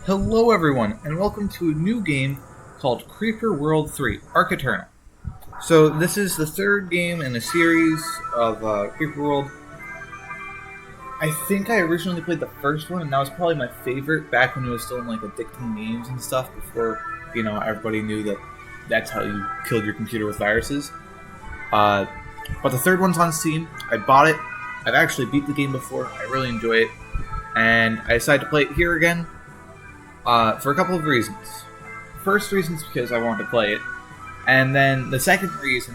Hello everyone, and welcome to a new game called Creeper World 3, Arc Eternal. So this is the third game in a series of Creeper World. I think I originally played the first one, and that was probably my favorite back when it was still in like addicting games and stuff before, everybody knew that that's how you killed your computer with viruses. Uh, but the third one's on Steam. I bought it. I've actually beat the game before. I really enjoy it. And I decided to play it here again for a couple of reasons. First reason is because I wanted to play it, and then the second reason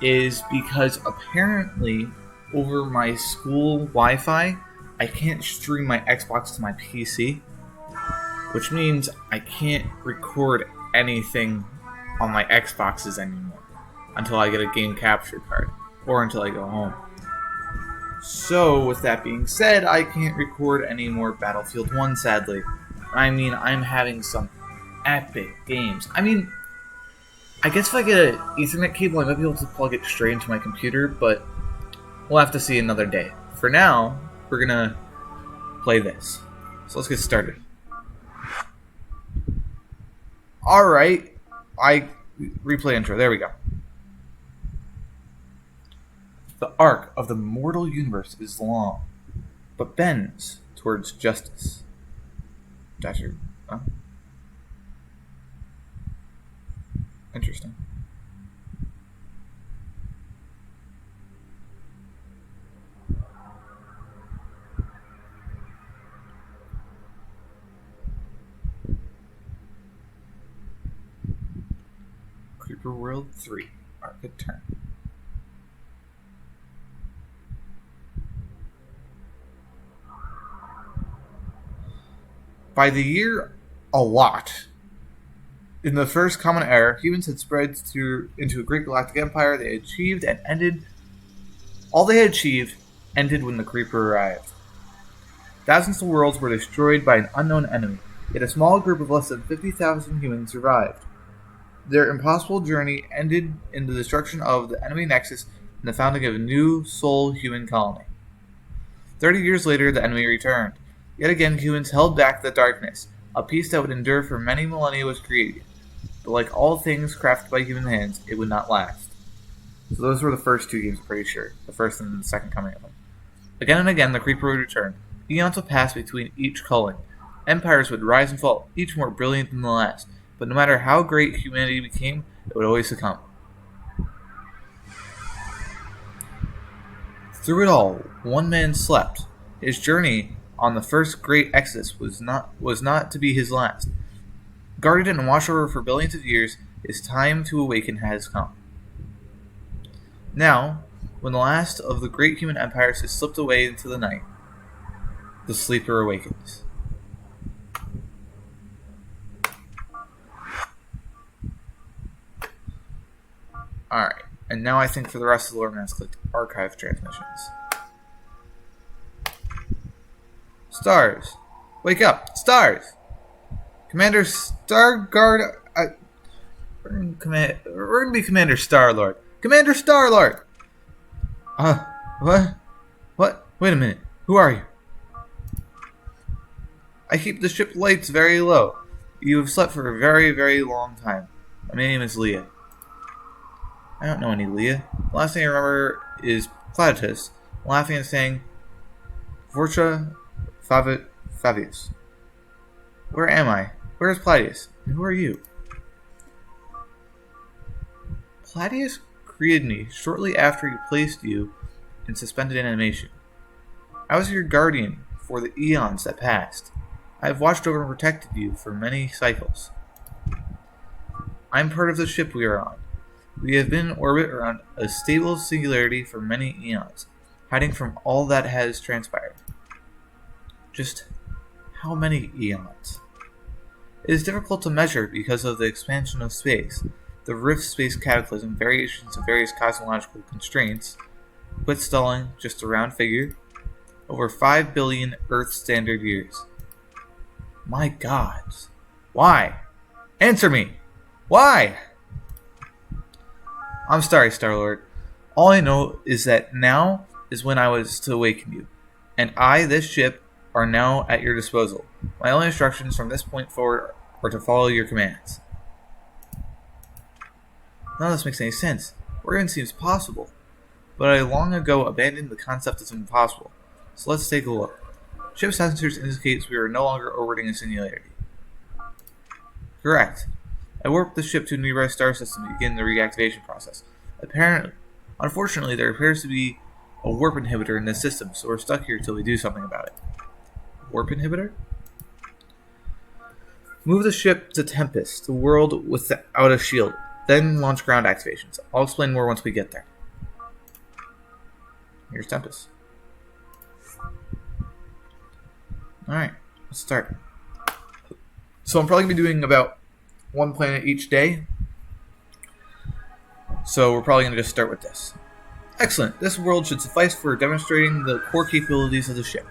is because apparently over my school Wi-Fi, I can't stream my Xbox to my PC, which means I can't record anything on my Xboxes anymore until I get a game capture card or until I go home. So, with that being said, I can't record any more Battlefield 1, sadly. I mean, I'm having some epic games. I mean, I guess if I get an Ethernet cable, I might be able to plug it straight into my computer, but we'll have to see another day. For now, we're gonna play this. So let's get started. Alright, replay intro, there we go. The arc of the mortal universe is long, but bends towards justice. Dasher. Oh. Interesting. Creeper World 3, Arc Eternal. By the year a lot, in the first common era, humans had spread into a great galactic empire. They achieved and ended. All they had achieved ended when the Creeper arrived. Thousands of worlds were destroyed by an unknown enemy, yet a small group of less than 50,000 humans survived. Their impossible journey ended in the destruction of the enemy nexus and the founding of a new sole human colony. 30 years later, the enemy returned. Yet again, humans held back the darkness. A peace that would endure for many millennia was created. But like all things crafted by human hands, it would not last. So those were the first two games, I'm pretty sure. The first and the second coming of them. Again and again, the Creeper would return. Eons would pass between each culling. Empires would rise and fall, each more brilliant than the last. But no matter how great humanity became, it would always succumb. Through it all, one man slept. His journey on the first great exodus was not to be his last. Guarded and watched over for billions of years, his time to awaken has come. Now, when the last of the great human empires has slipped away into the night, the sleeper awakens. Alright, and now I think for the rest of the lore, I'm going to click Archive Transmissions. Stars! Wake up! Stars! Commander Starguard... we're gonna be Commander Starlord. Commander Starlord! What? What? Wait a minute. Who are you? I keep the ship lights very low. You have slept for a very, very long time. My name is Leah. I don't know any Leah. The last thing I remember is Platypus laughing and saying, Vorcha Fabius. Where am I? Where is Platypus? And who are you? Platypus created me shortly after he placed you in suspended animation. I was your guardian for the eons that passed. I have watched over and protected you for many cycles. I am part of the ship we are on. We have been in orbit around a stable singularity for many eons, hiding from all that has transpired. Just how many eons? It is difficult to measure because of the expansion of space, the rift space cataclysm, variations of various cosmological constraints, quit stalling, just a round figure, over 5 billion Earth standard years. My gods. Why? Answer me! Why? I'm sorry, Star-Lord. All I know is that now is when I was to awaken you, and I, this ship, are now at your disposal. My only instructions from this point forward are to follow your commands. None of this makes any sense. Organ seems possible, but I long ago abandoned the concept as impossible. So let's take a look. Ship sensors indicates we are no longer orbiting a singularity. Correct. I warped the ship to a nearby star system to begin the reactivation process. Unfortunately, there appears to be a warp inhibitor in this system, so we're stuck here till we do something about it. Warp inhibitor? Move the ship to Tempest, the world without a shield. Then launch ground activations. I'll explain more once we get there. Here's Tempest. Alright, let's start. So I'm probably going to be doing about one planet each day. So we're probably going to just start with this. Excellent. This world should suffice for demonstrating the core capabilities of the ship.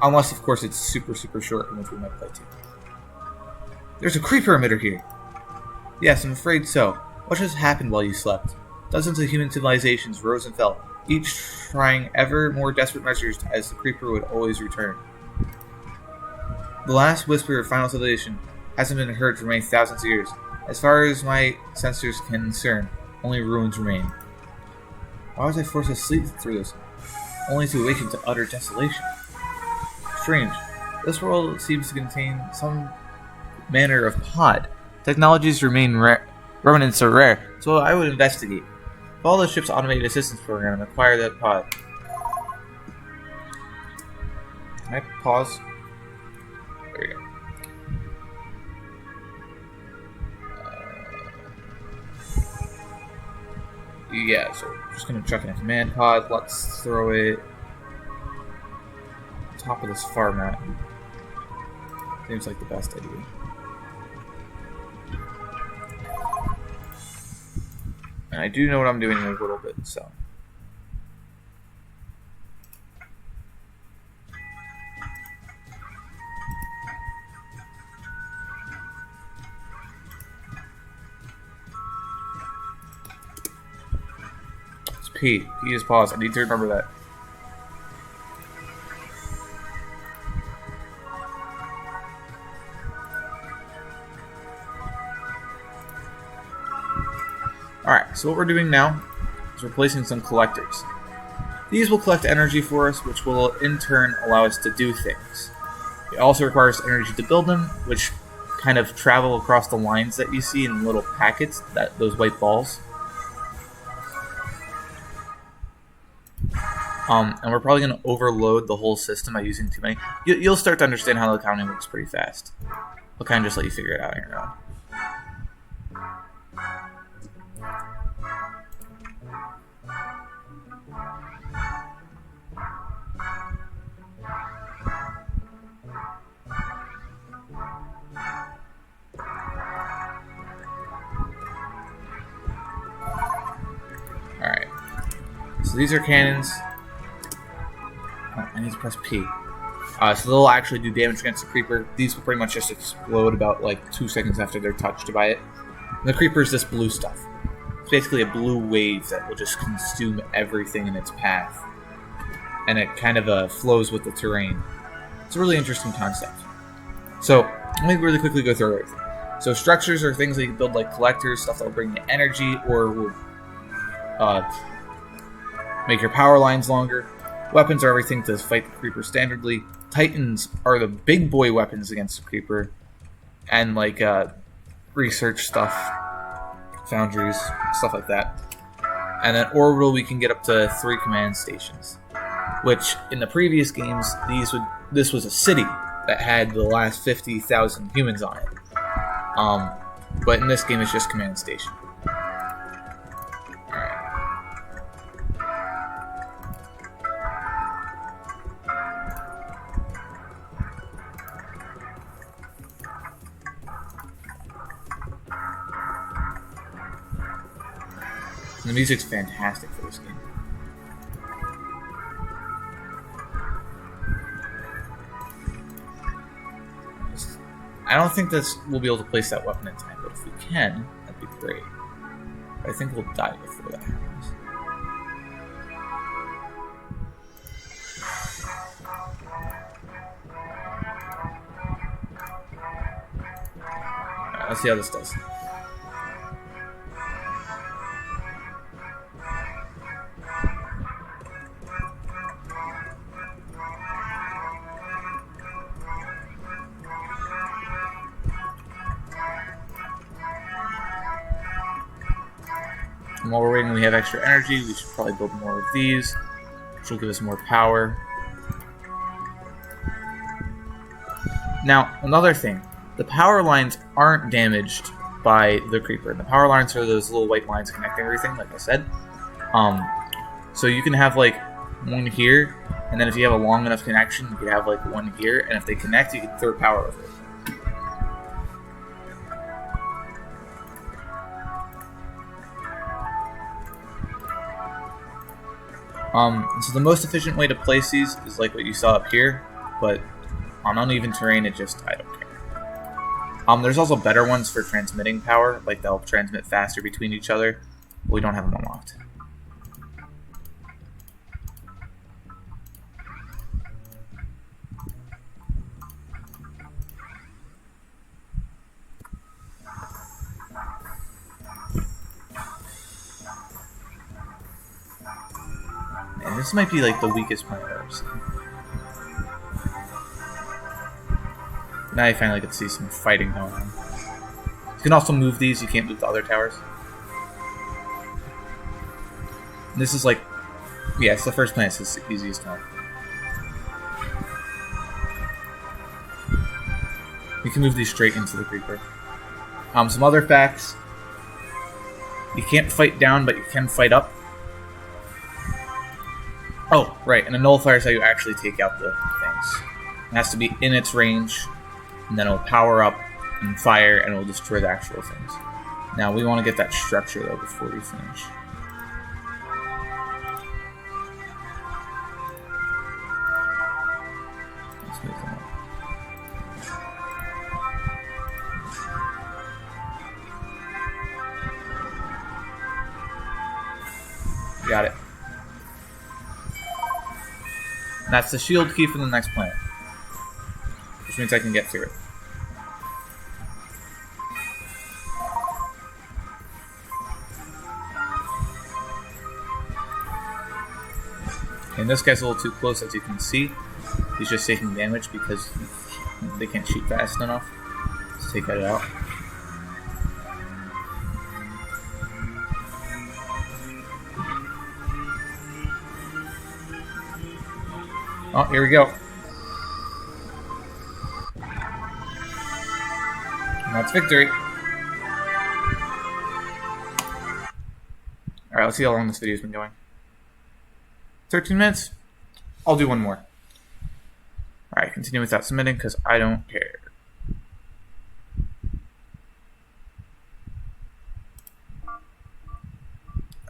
Unless, of course, it's super, super short, in which we might play too. There's a creeper emitter here. Yes, I'm afraid so. What just happened while you slept? Dozens of human civilizations rose and fell, each trying ever more desperate measures as the creeper would always return. The last whisper of final civilization hasn't been heard for many thousands of years. As far as my sensors can discern, only ruins remain. Why was I forced to sleep through this, only to awaken to utter desolation? Strange. This world seems to contain some manner of pod. Technologies remain rare. Remnants are rare, so I would investigate. Follow the ship's automated assistance program and acquire that pod. Can I pause? There we go. Yeah, so we're just gonna chuck in a command pod. Let's throw it on top of this far map. Seems like the best idea. And I do know what I'm doing a little bit, so. It's P. P is pause. I need to remember that. Alright, so what we're doing now is we're placing some collectors. These will collect energy for us, which will in turn allow us to do things. It also requires energy to build them, which kind of travel across the lines that you see in little packets, those white balls. And we're probably going to overload the whole system by using too many. You'll start to understand how the counting works pretty fast. I'll kind of just let you figure it out on your own. Alright. So these are cannons. Oh, I need to press P. So they'll actually do damage against the creeper. These will pretty much just explode about like 2 seconds after they're touched by it. And the creeper is this blue stuff. It's basically a blue wave that will just consume everything in its path. And it kind of flows with the terrain. It's a really interesting concept. So, let me really quickly go through everything. So structures are things that you can build like collectors, stuff that will bring you energy or will make your power lines longer. Weapons are everything to fight the creeper standardly. Titans are the big boy weapons against the creeper. And like research stuff, foundries, stuff like that. And then orbital we can get up to 3 command stations. Which in the previous games this was a city that had the last 50,000 humans on it. But in this game it's just command station. The music's fantastic for this game. I don't think we'll be able to place that weapon in time, but if we can, that'd be great. But I think we'll die before that happens. let's see how this does. And while we're waiting, we have extra energy. We should probably build more of these, which will give us more power. Now, another thing. The power lines aren't damaged by the creeper. And the power lines are those little white lines connecting everything, like I said. So you can have, like, one here, and then if you have a long enough connection, you could have, like, one here, and if they connect, you can throw power over it. So the most efficient way to place these is like what you saw up here, but on uneven terrain, I don't care. There's also better ones for transmitting power, like they'll transmit faster between each other, but we don't have them unlocked. And this might be like the weakest planet I've ever seen. Now I finally get to see some fighting going on. You can also move these, you can't move the other towers. And this is like, yeah, it's the first planet, it's the easiest one. You can move these straight into the creeper. Some other facts. You can't fight down, but you can fight up. Oh, right, and a nullifier is how you actually take out the things. It has to be in its range, and then it'll power up and fire, and it'll destroy the actual things. Now, we want to get that structure, though, before we finish. Let's move them up. Got it. And that's the shield key for the next planet. Which means I can get through it. And this guy's a little too close, as you can see. He's just taking damage because they can't shoot fast enough. Let's take that out. Oh, here we go. And that's victory. Alright, let's see how long this video's been going. 13 minutes? I'll do one more. Alright, continue without submitting because I don't care.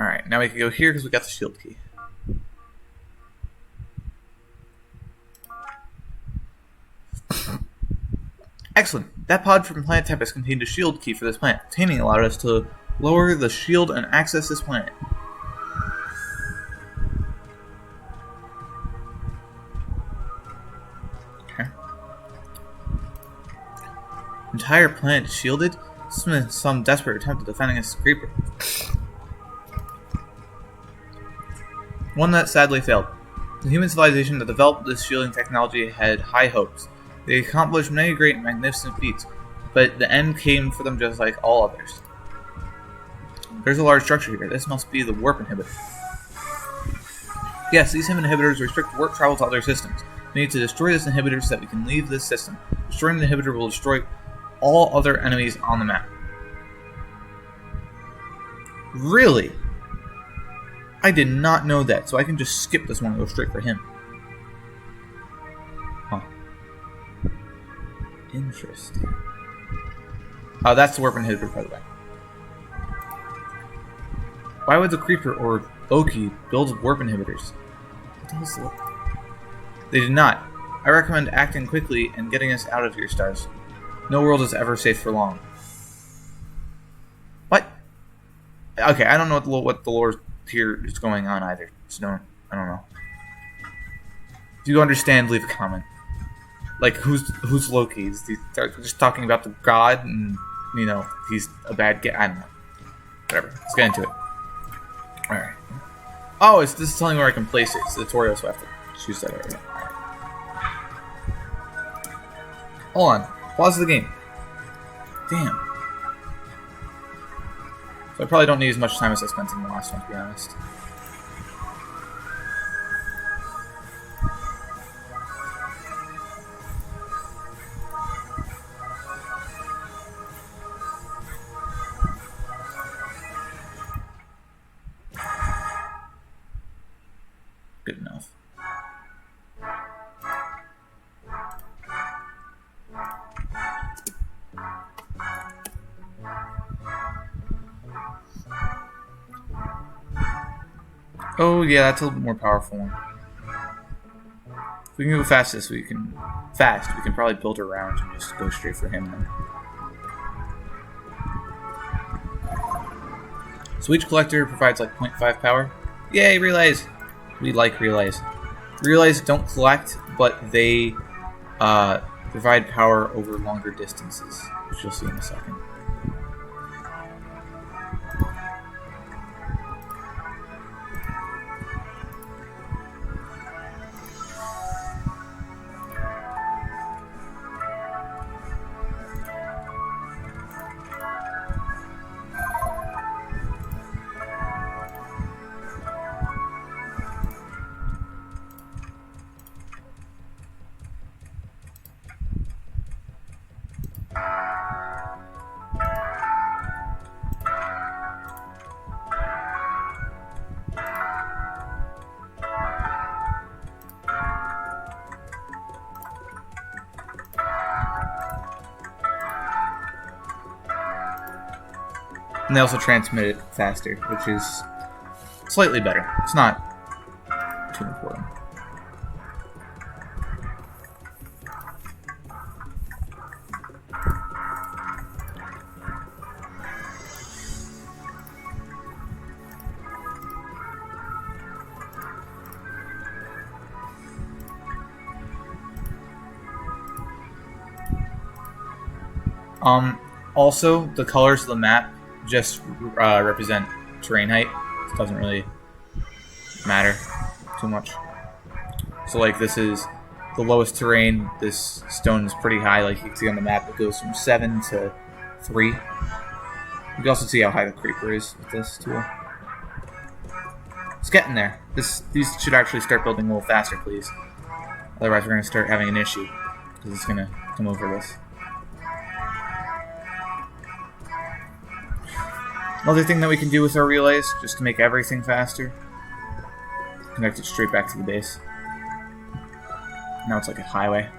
Alright, now we can go here because we got the shield key. Excellent. That pod from Planet Tempest contained a shield key for this planet. Obtaining allowed us to lower the shield and access this planet. Okay. Entire planet is shielded? This has been some desperate attempt at defending against the creeper. One that sadly failed. The human civilization that developed this shielding technology had high hopes. They accomplished many great and magnificent feats, but the end came for them just like all others. There's a large structure here. This must be the warp inhibitor. Yes, these inhibitors restrict warp travel to other systems. We need to destroy this inhibitor so that we can leave this system. Destroying the inhibitor will destroy all other enemies on the map. Really? I did not know that, so I can just skip this one and go straight for him. Huh. Interesting. Oh, that's the warp inhibitor, by the way. Why would the creeper or Loki build warp inhibitors? They did not. I recommend acting quickly and getting us out of here, Stars. No world is ever safe for long. What? Okay, I don't know what the lore here is going on either. So I don't know. If you understand, leave a comment. Like, who's Loki? They're just talking about the god and you know, he's a bad guy. I don't know. Whatever. Let's get into it. Alright. Oh, this is telling me where I can place it. It's the tutorial, so I have to choose that area. Hold on. Pause the game. Damn. So I probably don't need as much time as I spent in the last one, to be honest. Good enough. Oh yeah, that's a little bit more powerful one. If we can go fast, we can probably build around and just go straight for him then. So each collector provides like 0.5 power. Yay, relays! We like relays. Relays don't collect, but they provide power over longer distances, which you'll see in a second. And they also transmit it faster, which is slightly better. It's not too important. Also, the colors of the map just represent terrain height. It doesn't really matter too much. So like this is the lowest terrain. This stone is pretty high. Like you can see on the map, it goes from 7 to 3. You can also see how high the creeper is with this tool. It's getting there. These should actually start building a little faster, please. Otherwise we're going to start having an issue because it's going to come over this. Another thing that we can do with our relays, just to make everything faster, connect it straight back to the base. Now it's like a highway.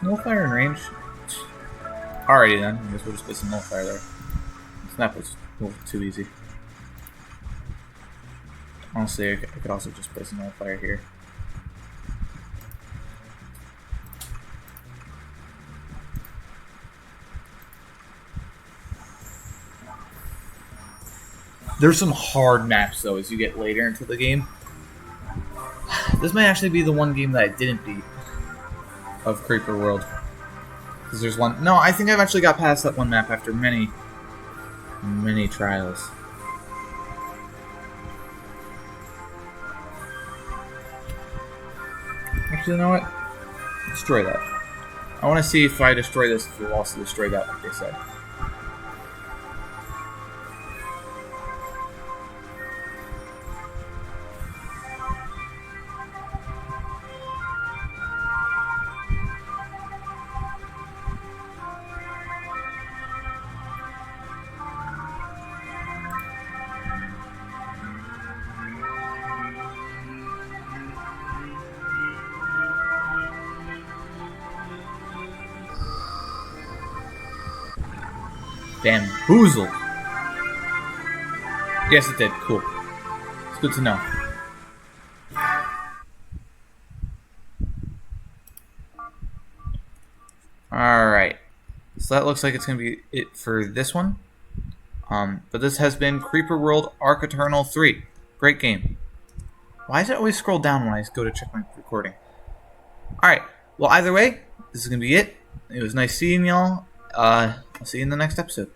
Nullfire in range? Alrighty then, I guess we'll just put some nullfire there. Snap was a little too easy. Honestly, I could also just place a nullfire here. There's some hard maps though as you get later into the game. This might actually be the one game that I didn't beat of Creeper World. Because there's one... No, I think I've actually got past that one map after many trials. Actually, you know what? Destroy that. I want to see if I destroy this, if you'll also destroy that, like they said. Bamboozled. Yes, it did. Cool. It's good to know. Alright. So that looks like it's going to be it for this one. But this has been Creeper World Arc Eternal 3. Great game. Why does it always scroll down when I go to check my recording? Alright. Well, either way, this is going to be it. It was nice seeing y'all. I'll see you in the next episode.